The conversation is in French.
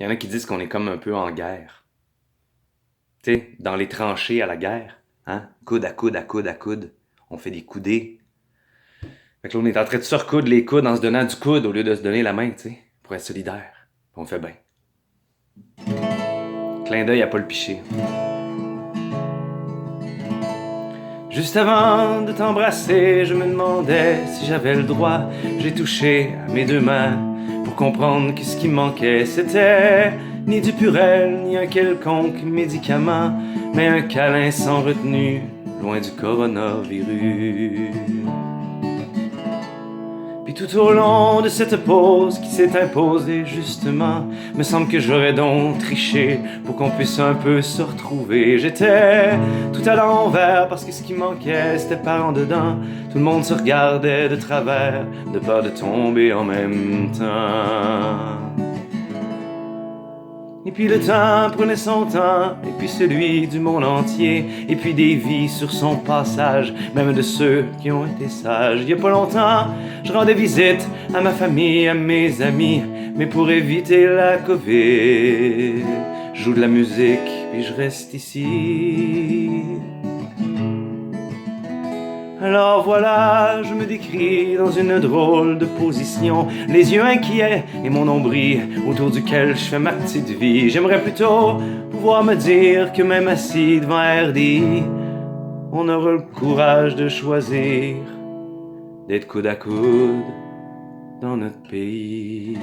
Il y en a qui disent qu'on est comme un peu en guerre. Tu sais, dans les tranchées à la guerre, hein? Coude à coude à coude à coude. On fait des coudées. Fait que là, on est en train de se recoudre les coudes en se donnant du coude au lieu de se donner la main, tu sais, pour être solidaire. On fait bien. Clin d'œil à Paul Piché. Juste avant de t'embrasser, je me demandais si j'avais le droit. J'ai touché à mes deux mains pour comprendre que ce qui me manquait, c'était ni du Purel, ni un quelconque médicament, mais un câlin sans retenue, loin du coronavirus. Puis tout au long de cette pause qui s'est imposée justement, me semble que j'aurais donc triché pour qu'on puisse un peu se retrouver. J'étais tout à l'envers parce que ce qui manquait c'était par en dedans. Tout le monde se regardait de travers, de peur de tomber en même temps. Et puis le temps prenait son temps, et puis celui du monde entier, et puis des vies sur son passage, même de ceux qui ont été sages. Il y a pas longtemps, je rendais visite à ma famille, à mes amis, mais pour éviter la Covid, je joue de la musique, puis je reste ici. Alors voilà, je me décris dans une drôle de position, les yeux inquiets et mon nombril autour duquel je fais ma petite vie. J'aimerais plutôt pouvoir me dire que même assis devant RDI, on aura le courage de choisir d'être coude à coude dans notre pays.